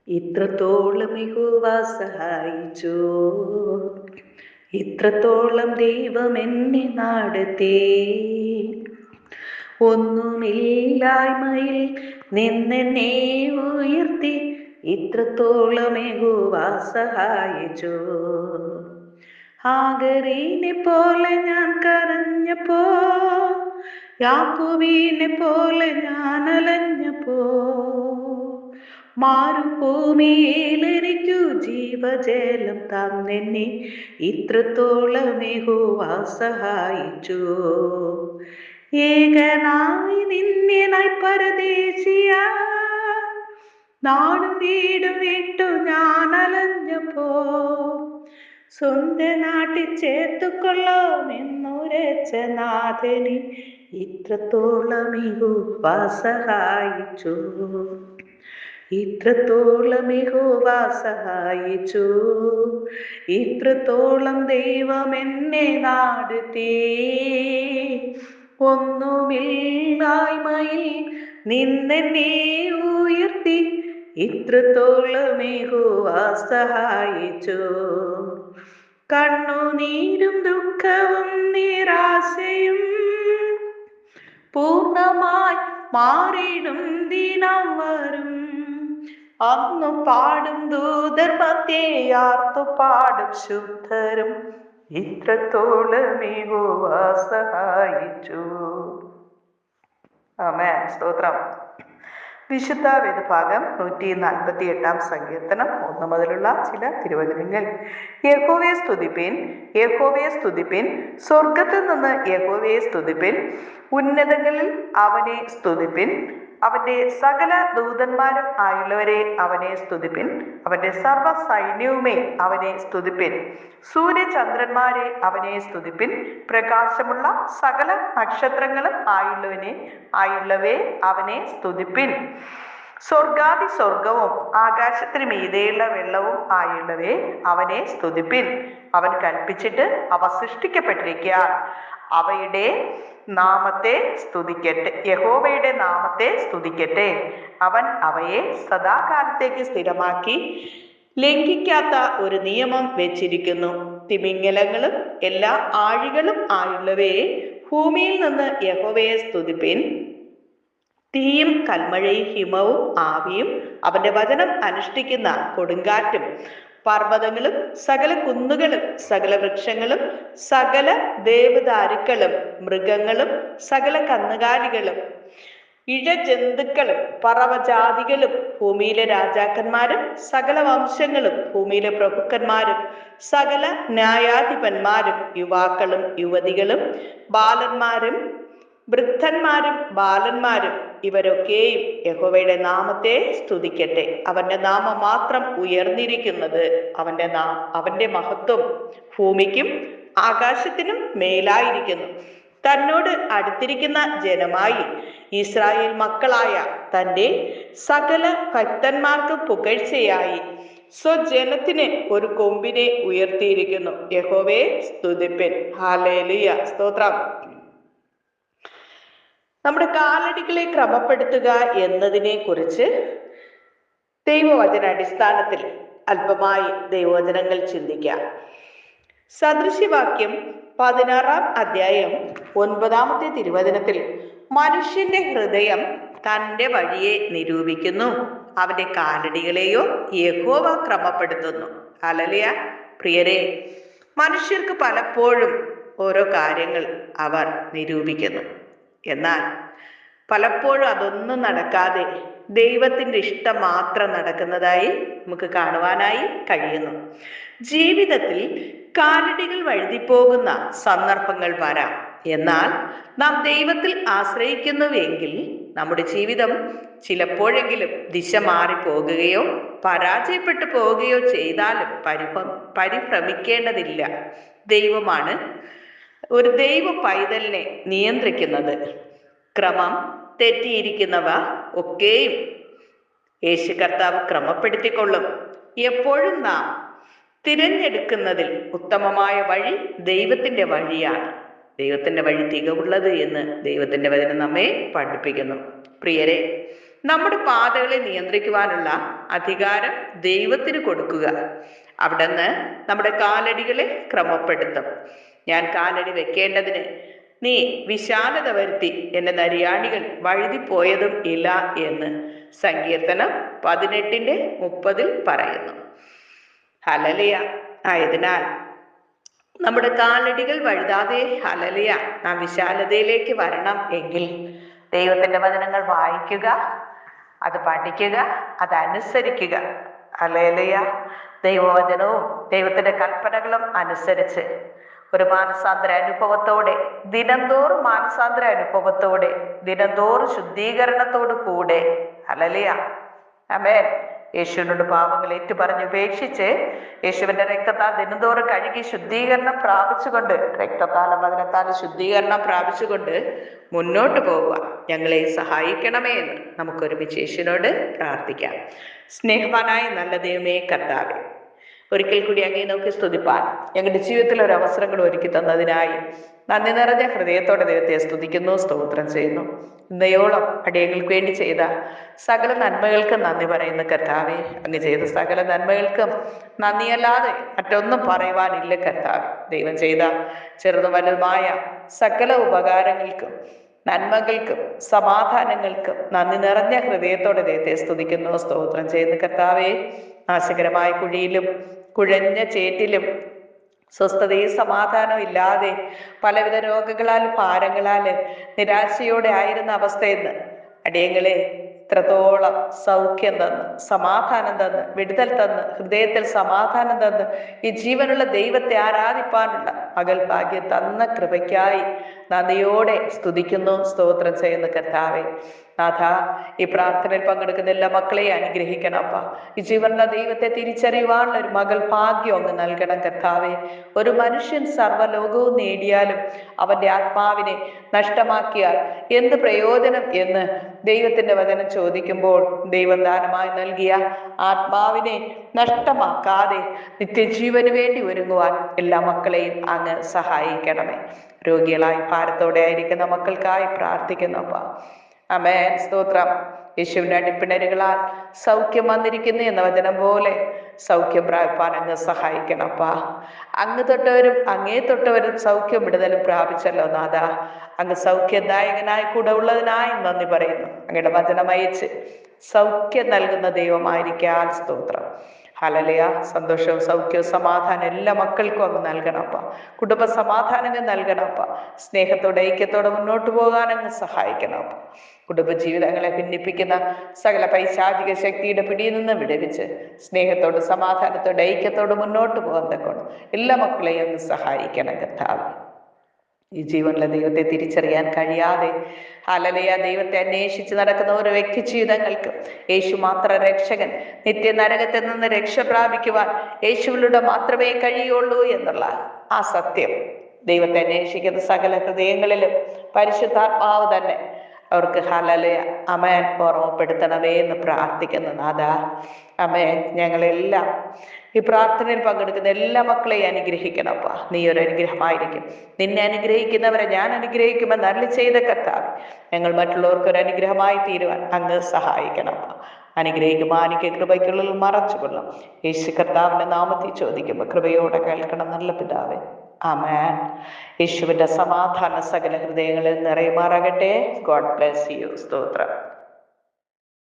ഇത്രത്തോളം യഹോവ സഹായിച്ചു, ഇത്രത്തോളം ദൈവം എന്നെ നടത്തി. ഒന്നുമില്ലായ്മയിൽ നിന്നെന്നെ ഉയർത്തി, ഇത്രത്തോളം യഹോവ സഹായിച്ചു. ഹാഗരീനെ പോലെ ഞാൻ കരഞ്ഞപ്പോ, യാക്കോബിനെ പോലെ ഞാൻ അലഞ്ഞപ്പോ, മാരുഭൂമിയിൽ എനിക്കു ജീവജലം തന്നെന്നെ ഇത്രത്തോളം യഹോവ സഹായിച്ചു. ഏകനായി നിന്നെനായി പരദേശിയ, നാടും വീടും വിട്ടു ഞാൻ അലഞ്ഞപ്പോ, സ്വന്ത നാട്ടിൽ ചേർത്തുകൊള്ളാം എന്നുരച്ച നാഥനെ ഇത്രത്തോളം യഹോവ സഹായിച്ചു. ഇത്രത്തോളം യഹോവ സഹായിച്ചു, ഇത്രത്തോളം ദൈവം എന്നെ നടത്തി. ഒന്നുമില്ലായ്മയിൽ നിന്നെന്നെ ഉയർത്തി, ഇത്രത്തോളം യഹോവ സഹായിച്ചു. കണ്ണുനീരും ദുഃഖവും നിരാശയും പൂർണ്ണമായി മാറിയിടും ദിനം വരും. അന്നു പാടും ദൂതർ മധ്യേ ആർത്തു പാടും ശുദ്ധരും ഇത്രത്തോളം യഹോവ സഹായിച്ചു. ആമേൻ. സ്തോത്രം. വിശുദ്ധ വേദഭാഗം 148 സങ്കീർത്തനം 1 മുതലുള്ള ചില തിരുവചനങ്ങൾ. യഹോവയെ സ്തുതിപ്പിൻ, യഹോവയെ സ്തുതിപ്പിൻ, സ്വർഗത്തിൽ നിന്ന് യഹോവയെ സ്തുതിപ്പിൻ, ഉന്നതങ്ങളിൽ അവനെ സ്തുതിപ്പിൻ. അവന്റെ സകല ദൂതന്മാരും ആയുള്ളവരെ അവനെ സ്തുതിപ്പിൻ. അവന്റെ സർവ്വ സൈന്യവുമേ അവനെ സ്തുതിപ്പിൻ. സൂര്യചന്ദ്രന്മാരെ അവനെ സ്തുതിപ്പിൻ. പ്രകാശമുള്ള സകല നക്ഷത്രങ്ങളും ആയുള്ളവേ അവനെ സ്തുതിപ്പിൻ. സ്വർഗാദി സ്വർഗവും ആകാശത്തിന് മീതെയുള്ള വെള്ളവും ആയുള്ളവേ അവനെ സ്തുതിപ്പിൻ. അവൻ കൽപ്പിച്ചിട്ട് അവ സൃഷ്ടിക്കപ്പെട്ടിരിക്കുക. അവയുടെ നാമത്തെ സ്തുതിക്കട്ടെ, യഹോവയുടെ നാമത്തെ സ്തുതിക്കട്ടെ. അവൻ അവയെ സദാകാലത്തേക്ക് സ്ഥിരമാക്കി ലംഘിക്കാത്ത ഒരു നിയമം വെച്ചിരിക്കുന്നു. തിമിംഗലങ്ങളും എല്ലാ ആഴികളും ആയുള്ളവയെ ഭൂമിയിൽ നിന്ന് യഹോവയെ സ്തുതിപ്പിൻ. തീയും കൽമഴയും ഹിമവും ആവിയും അവന്റെ വചനം അനുഷ്ഠിക്കുന്ന കൊടുങ്കാറ്റും പർവ്വതങ്ങളും സകല കുന്നുകളും സകല വൃക്ഷങ്ങളും സകല ദേവദാരുക്കളും മൃഗങ്ങളും സകല കന്നുകാലികളും ഇഴജന്തുക്കളും പറവജാതികളും ഭൂമിയിലെ രാജാക്കന്മാരും സകല വംശങ്ങളും ഭൂമിയിലെ പ്രഭുക്കന്മാരും സകല ന്യായാധിപന്മാരും യുവാക്കളും യുവതികളും ബാലന്മാരും വൃദ്ധന്മാരും ബാലന്മാരും ഇവരൊക്കെയും യഹോവയുടെ നാമത്തെ സ്തുതിക്കട്ടെ. അവന്റെ നാമം മാത്രം ഉയർന്നിരിക്കുന്നത്. അവന്റെ മഹത്വം ഭൂമിക്കും ആകാശത്തിനും മേലായിരിക്കുന്നു. തന്നോട് അടുത്തിരിക്കുന്ന ജനമായി ഇസ്രായേൽ മക്കളായ തൻ്റെ സകല ഭക്തന്മാർക്ക് പുകഴ്ചയായി സ്വജനത്തിന് ഒരു കൊമ്പിനെ ഉയർത്തിയിരിക്കുന്നു. യഹോവയെ സ്തുതിപ്പിൻ. ഹല്ലേലൂയ. സ്തോത്രം. നമ്മുടെ കാലടികളെ ക്രമപ്പെടുത്തുക എന്നതിനെ കുറിച്ച് ദൈവവചന അടിസ്ഥാനത്തിൽ അല്പമായി ദൈവവചനങ്ങൾ ചിന്തിക്കാം. സദൃശ്യവാക്യം 16 അധ്യായം 9 തിരുവചനത്തിൽ മനുഷ്യന്റെ ഹൃദയം തൻ്റെ വഴിയെ നിരൂപിക്കുന്നു, അവന്റെ കാലടികളെയോ യഹോവ ക്രമപ്പെടുത്തുന്നു. ഹല്ലേലൂയ. പ്രിയരെ, മനുഷ്യർക്ക് പലപ്പോഴും ഓരോ കാര്യങ്ങൾ അവർ നിരൂപിക്കുന്നു. എന്നാൽ പലപ്പോഴും അതൊന്നും നടക്കാതെ ദൈവത്തിൻ്റെ ഇഷ്ടം മാത്രം നടക്കുന്നതായി നമുക്ക് കാണുവാനായി കഴിയുന്നു. ജീവിതത്തിൽ കാലടികൾ വഴുതിപ്പോകുന്ന സന്ദർഭങ്ങൾ വരാം. എന്നാൽ നാം ദൈവത്തിൽ ആശ്രയിക്കുന്നുവെങ്കിൽ നമ്മുടെ ജീവിതം ചിലപ്പോഴെങ്കിലും ദിശ മാറിപ്പോകുകയോ പരാജയപ്പെട്ടു പോവുകയോ ചെയ്താലും പരിഭ്രമിക്കേണ്ടതില്ല. ദൈവമാണ് ഒരു ദൈവ പൈതലിനെ നിയന്ത്രിക്കുന്നത്. ക്രമം തെറ്റിയിരിക്കുന്നവ ഒക്കെയും യേശു കർത്താവ് ക്രമപ്പെടുത്തിക്കൊള്ളും. എപ്പോഴും നാം തിരഞ്ഞെടുക്കുന്നതിൽ ഉത്തമമായ വഴി ദൈവത്തിൻ്റെ വഴിയാണ്. ദൈവത്തിൻ്റെ വഴി തികവുള്ളത് എന്ന് ദൈവത്തിൻ്റെ വചനം നമ്മെ പഠിപ്പിക്കുന്നു. പ്രിയരെ, നമ്മുടെ പാതകളെ നിയന്ത്രിക്കുവാനുള്ള അധികാരം ദൈവത്തിന് കൊടുക്കുക. അവിടുന്ന് നമ്മുടെ കാലടികളെ ക്രമപ്പെടുത്തും. ഞാൻ കാലടി വെക്കേണ്ടതിന് നീ വിശാലത വരുത്തി എന്റെ നരിയാണികൾ വഴുതിപ്പോയതും ഇല്ല എന്ന് സങ്കീർത്തനം 18:30 പറയുന്നു. ഹല്ലേലൂയ. ആയതിനാൽ നമ്മുടെ കാലടികൾ വഴുതാതെ ഹല്ലേലൂയ നാം വിശാലതയിലേക്ക് വരണം എങ്കിൽ ദൈവത്തിന്റെ വചനങ്ങൾ വായിക്കുക, അത് പഠിക്കുക, അതനുസരിക്കുക. ഹല്ലേലൂയ. ദൈവവചനവും ദൈവത്തിന്റെ കൽപ്പനകളും അനുസരിച്ച് ഒരു മാനസാന്തര അനുഭവത്തോടെ, ദിനംതോറും മാനസാന്തര അനുഭവത്തോടെ, ദിനംതോറും ശുദ്ധീകരണത്തോടു കൂടെ ഹല്ലേലൂയ ആമേൻ യേശുവിനോട് പാപങ്ങൾ ഏറ്റുപറഞ്ഞ് ഉപേക്ഷിച്ച് യേശുവിന്റെ രക്തത്താൽ ദിനംതോറും കഴുകി ശുദ്ധീകരണം പ്രാപിച്ചുകൊണ്ട്, രക്തത്താലും വചനത്താലും ശുദ്ധീകരണം പ്രാപിച്ചുകൊണ്ട് മുന്നോട്ട് പോകുക. ഞങ്ങളെ സഹായിക്കണമേ എന്ന് നമുക്കൊരുമിച്ച് യേശുവിനോട് പ്രാർത്ഥിക്കാം. സ്നേഹവാനായ നല്ല ദൈവമേ കർത്താവേ, ഒരിക്കൽ കൂടി അങ്ങേ നോക്കി സ്തുതിപ്പാൻ ഞങ്ങളുടെ ജീവിതത്തിൽ ഒരു അവസരങ്ങൾ ഒരുക്കി തന്നതിനായി നന്ദി നിറഞ്ഞ ഹൃദയത്തോടെ ദൈവത്തെ സ്തുതിക്കുന്നു, സ്തോത്രം ചെയ്യുന്നു. ഇന്നയോളം അടിയങ്ങൾക്ക് വേണ്ടി ചെയ്ത സകല നന്മകൾക്കും നന്ദി പറയുന്ന കർത്താവേ, അങ്ങ് ചെയ്ത സകല നന്മകൾക്കും നന്ദിയല്ലാതെ മറ്റൊന്നും പറയുവാനില്ല കർത്താവേ. ദൈവം ചെയ്ത ചെറുതും വലുതുമായ സകല ഉപകാരങ്ങൾക്കും നന്മകൾക്കും സമാധാനങ്ങൾക്കും നന്ദി നിറഞ്ഞ ഹൃദയത്തോടെ ദൈവത്തെ സ്തുതിക്കുന്നു, സ്തോത്രം ചെയ്യുന്ന കർത്താവേ. നാശകരമായ കുഴിയിലും കുഴഞ്ഞ ചേറ്റിലും സ്വസ്ഥതയും സമാധാനവും ഇല്ലാതെ പലവിധ രോഗങ്ങളാൽ ഭാരങ്ങളാൽ നിരാശയോടെ ആയിരുന്ന അവസ്ഥയിൽ നിന്ന് അടിയങ്ങളെ ഇത്രത്തോളം സൗഖ്യം തന്ന്, സമാധാനം തന്ന്, വിടുതൽ തന്ന്, ഹൃദയത്തിൽ സമാധാനം തന്ന് ഈ ജീവനുള്ള ദൈവത്തെ ആരാധിപ്പാനുള്ള പകൽ ഭാഗ്യം തന്ന കൃപയ്ക്കായി നന്ദിയോടെ സ്തുതിക്കുന്നു, സ്തോത്രം ചെയ്യുന്ന കർത്താവേ. നാഥ, ഈ പ്രാർത്ഥനയിൽ പങ്കെടുക്കുന്ന എല്ലാ മക്കളെയും അനുഗ്രഹിക്കണപ്പാ. ഈ ജീവനുള്ള ദൈവത്തെ തിരിച്ചറിയുവാനുള്ള ഒരു മകൾ ഭാഗ്യം അങ്ങ് നൽകണം കർത്താവേ. ഒരു മനുഷ്യൻ സർവ്വലോകവും നേടിയാലും അവന്റെ ആത്മാവിനെ നഷ്ടമാക്കിയാൽ എന്ത് പ്രയോജനം എന്ന് ദൈവത്തിന്റെ വചനം ചോദിക്കുമ്പോൾ, ദൈവം ദാനമായി നൽകിയ ആത്മാവിനെ നഷ്ടമാക്കാതെ നിത്യജീവന് വേണ്ടി ഒരുങ്ങുവാൻ എല്ലാ മക്കളെയും അങ്ങ് സഹായിക്കണമേ. രോഗികളായി ഭാരത്തോടെ ആയിരിക്കുന്ന മക്കൾക്കായി പ്രാർത്ഥിക്കുന്നപ്പാ. ആമേൻ, സ്തോത്രം. യേശുവിന്റെ അടിപ്പിണരുകളാൽ സൗഖ്യം വന്നിരിക്കുന്നു എന്ന വചനം പോലെ സൗഖ്യം പ്രാപിപ്പാൻ അങ്ങ് സഹായിക്കണപ്പാ. അങ്ങ് തൊട്ടവരും അങ്ങേ തൊട്ടവരും സൗഖ്യം വിടുതലും പ്രാപിച്ചല്ലോ നാഥ. അങ്ങ് സൗഖ്യദായകനായി കൂടെ ഉള്ളതിനായി നന്ദി പറയുന്നു. അങ്ങയുടെ വചനം അയച്ച് സൗഖ്യം നൽകുന്ന ദൈവമായിരിക്കാൻ സ്തോത്രം. ഹല്ലേലൂയ. സന്തോഷവും സൗഖ്യവും സമാധാനം എല്ലാ മക്കൾക്കും അങ്ങ് നൽകണപ്പാ. കുടുംബ സമാധാനങ്ങൾ നൽകണപ്പാ. സ്നേഹത്തോടെ ഐക്യത്തോടെ മുന്നോട്ട് പോകാൻ അങ്ങ് സഹായിക്കണപ്പാ. കുടുംബജീവിതങ്ങളെ ഭിന്നിപ്പിക്കുന്ന സകല പൈശാചിക ശക്തിയുടെ പിടിയിൽ നിന്ന് വിടുവിച്ച് സ്നേഹത്തോട് സമാധാനത്തോടെ ഐക്യത്തോട് മുന്നോട്ട് പോകാൻ തക്കൊണ്ട് എല്ലാ മക്കളെയും അങ്ങ് സഹായിക്കണം കർത്താവേ. ഈ ജീവനുള്ള ദൈവത്തെ തിരിച്ചറിയാൻ കഴിയാതെ ഹല്ലേലൂയ ദൈവത്തെ അന്വേഷിച്ച് നടക്കുന്ന ഓരോ വ്യക്തി ജീവിതങ്ങൾക്ക് യേശു മാത്ര രക്ഷകൻ, നിത്യ നരകത്തിൽ നിന്ന് രക്ഷ പ്രാപിക്കുവാൻ യേശുവിലൂടെ മാത്രമേ കഴിയുള്ളൂ എന്നുള്ള ആ സത്യം ദൈവത്തെ അന്വേഷിക്കുന്ന സകല ഹൃദയങ്ങളിലും പരിശുദ്ധാത്മാവ് തന്നെ അവർക്ക് ഹല്ലേലൂയ ആമേൻ ഓർമ്മപ്പെടുത്തണമേ എന്ന് പ്രാർത്ഥിക്കുന്നു നാഥ. ആമേൻ. ഞങ്ങളെല്ലാം ഈ പ്രാർത്ഥനയിൽ പങ്കെടുക്കുന്ന എല്ലാ മക്കളെയും അനുഗ്രഹിക്കണപ്പാ. നീ ഒരു അനുഗ്രഹമായിരിക്കും. നിന്നെ അനുഗ്രഹിക്കുന്നവരെ ഞാൻ അനുഗ്രഹിക്കുമെന്ന് അരുളി ചെയ്ത കർത്താവേ, ഞങ്ങൾ മറ്റുള്ളവർക്ക് ഒരു അനുഗ്രഹമായി തീരുവാൻ അങ്ങ് സഹായിക്കണപ്പാ. അനുഗ്രഹിക്കുമാനിക്ക് കൃപയ്ക്കുള്ളിൽ മറച്ചുകൊള്ളും. യേശു കർത്താവിന്റെ നാമത്തിൽ ചോദിക്കുമ്പോൾ കൃപയോടെ കേൾക്കണം നല്ല പിതാവേ. ആമേൻ. യേശുവിന്റെ സമാധാന സകല ഹൃദയങ്ങളിൽ നിറയുമാറാകട്ടെ. God bless you. സ്തോത്രം.